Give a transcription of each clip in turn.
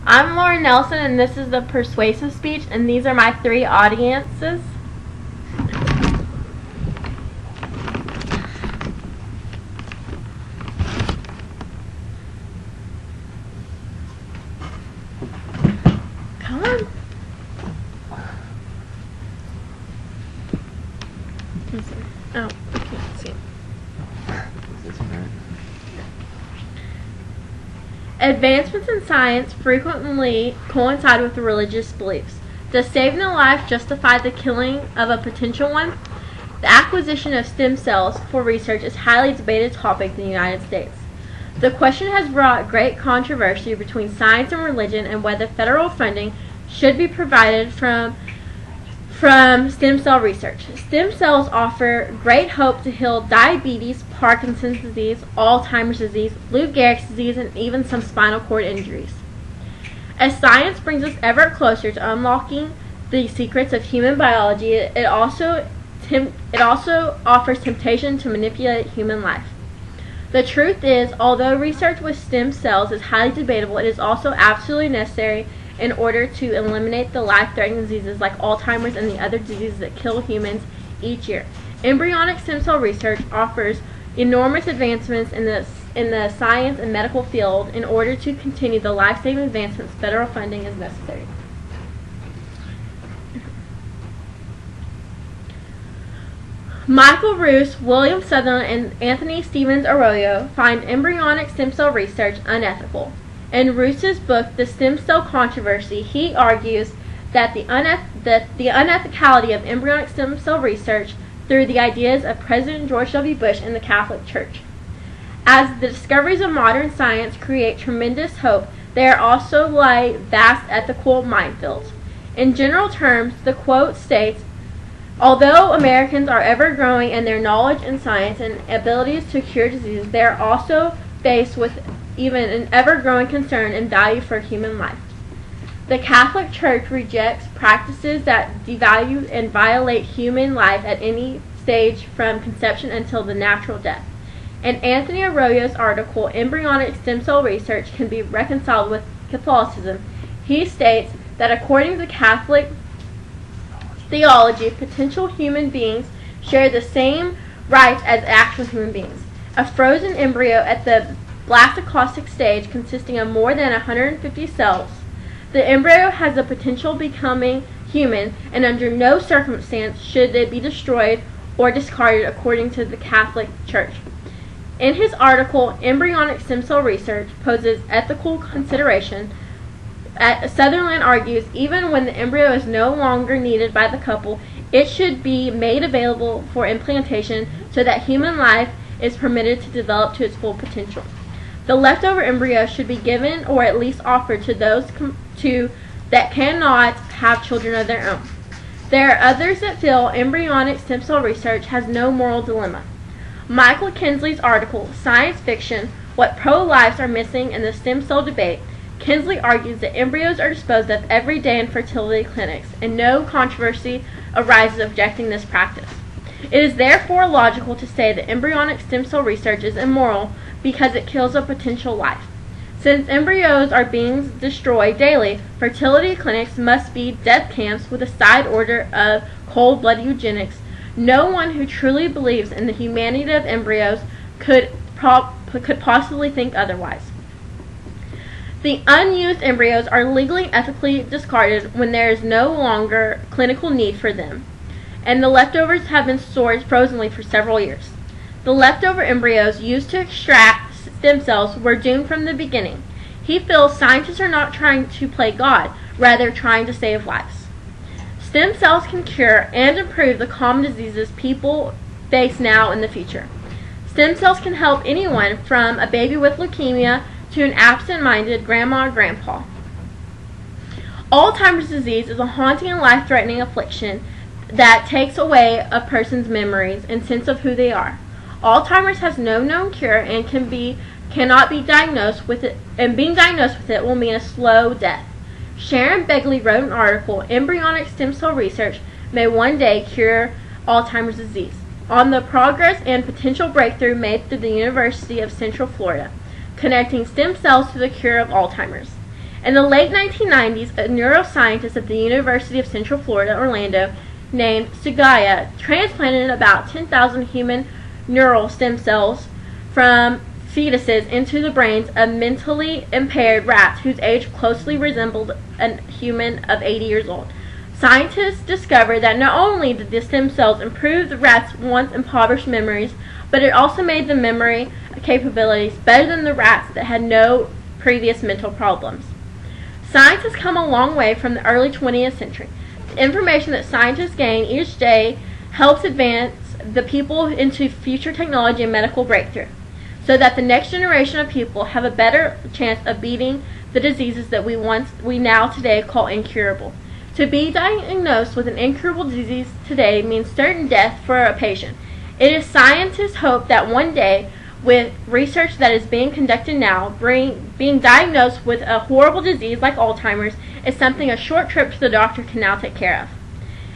I'm Lauren Nelson, and this is the persuasive speech, and these are my three audiences. Come on. Oh, I can't see. Advancements in science frequently coincide with religious beliefs. Does saving a life justify the killing of a potential one? The acquisition of stem cells for research is a highly debated topic in the United States. The question has brought great controversy between science and religion and whether federal funding should be provided from stem cell research. Stem cells offer great hope to heal diabetes, Parkinson's disease, Alzheimer's disease, Lou Gehrig's disease, and even some spinal cord injuries. As science brings us ever closer to unlocking the secrets of human biology, it also offers temptation to manipulate human life. The truth is, although research with stem cells is highly debatable, it is also absolutely necessary in order to eliminate the life-threatening diseases like Alzheimer's and the other diseases that kill humans each year. Embryonic stem cell research offers enormous advancements in the science and medical field. In order to continue the life-saving advancements, federal funding is necessary. Michael Roos, William Sutherland, and Anthony Stevens Arroyo find embryonic stem cell research unethical. In Roos's book, The Stem Cell Controversy, he argues that the unethicality of embryonic stem cell research through the ideas of President George W. Bush and the Catholic Church. As the discoveries of modern science create tremendous hope, they are also lie vast ethical minefields. In general terms, the quote states, although Americans are ever growing in their knowledge in science and abilities to cure diseases, they are also faced with even an ever-growing concern and value for human life. The Catholic Church rejects practices that devalue and violate human life at any stage from conception until the natural death. In Anthony Arroyo's article, Embryonic Stem Cell Research Can Be Reconciled with Catholicism, he states that according to Catholic theology, potential human beings share the same rights as actual human beings. A frozen embryo at the blastocaustic stage consisting of more than 150 cells, the embryo has the potential of becoming human, and under no circumstance should it be destroyed or discarded according to the Catholic Church. In his article, Embryonic Stem Cell Research Poses Ethical Consideration, Sutherland argues even when the embryo is no longer needed by the couple, it should be made available for implantation so that human life is permitted to develop to its full potential. The leftover embryo should be given or at least offered to those that cannot have children of their own. There are others that feel embryonic stem cell research has no moral dilemma. Michael Kinsley's article, Science Fiction, What Pro-Lifes Are Missing in the Stem Cell Debate, Kinsley argues that embryos are disposed of every day in fertility clinics, and no controversy arises objecting this practice. It is therefore logical to say that embryonic stem cell research is immoral because it kills a potential life. Since embryos are being destroyed daily, fertility clinics must be death camps with a side order of cold-blooded eugenics. No one who truly believes in the humanity of embryos could possibly think otherwise. The unused embryos are legally and ethically discarded when there is no longer clinical need for them, and the leftovers have been stored frozenly for several years. The leftover embryos used to extract stem cells were doomed from the beginning. He feels scientists are not trying to play God, rather trying to save lives. Stem cells can cure and improve the common diseases people face now and in the future. Stem cells can help anyone from a baby with leukemia to an absent-minded grandma or grandpa. Alzheimer's disease is a haunting and life-threatening affliction that takes away a person's memories and sense of who they are. Alzheimer's has no known cure and cannot be diagnosed with it, and being diagnosed with it will mean a slow death. Sharon Begley wrote an article, Embryonic Stem Cell Research May One Day Cure Alzheimer's Disease, on the progress and potential breakthrough made through the University of Central Florida, connecting stem cells to the cure of Alzheimer's. In the late 1990s, a neuroscientist at the University of Central Florida, Orlando, named Sugaya, transplanted about 10,000 human neural stem cells from fetuses into the brains of mentally impaired rats whose age closely resembled a human of 80 years old. Scientists discovered that not only did the stem cells improve the rats' once impoverished memories, but it also made the memory capabilities better than the rats that had no previous mental problems. Science has come a long way from the early 20th century. The information that scientists gain each day helps advance the people into future technology and medical breakthrough, so that the next generation of people have a better chance of beating the diseases that we now today call incurable. To be diagnosed with an incurable disease today means certain death for a patient. It is scientists' hope that one day, with research that is being conducted now, being diagnosed with a horrible disease like Alzheimer's is something a short trip to the doctor can now take care of.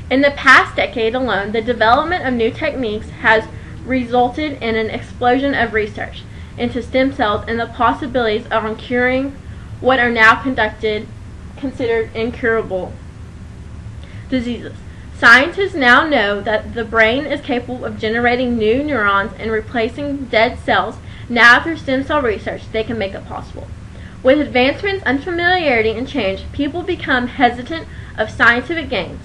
In the past decade alone, the development of new techniques has resulted in an explosion of research into stem cells and the possibilities of curing what are now considered incurable diseases. Scientists now know that the brain is capable of generating new neurons and replacing dead cells. Now through stem cell research, they can make it possible. With advancements, unfamiliarity, and change, people become hesitant of scientific gains.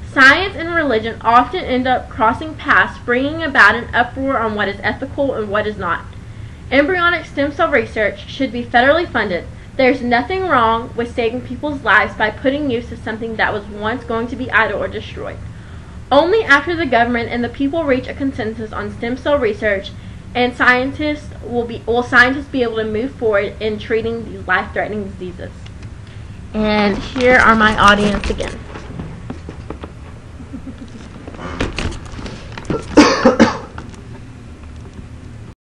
Science and religion often end up crossing paths, bringing about an uproar on what is ethical and what is not. Embryonic stem cell research should be federally funded. There's nothing wrong with saving people's lives by putting use to something that was once going to be idle or destroyed. Only after the government and the people reach a consensus on stem cell research and scientists will be able to move forward in treating these life-threatening diseases. And here are my audience again.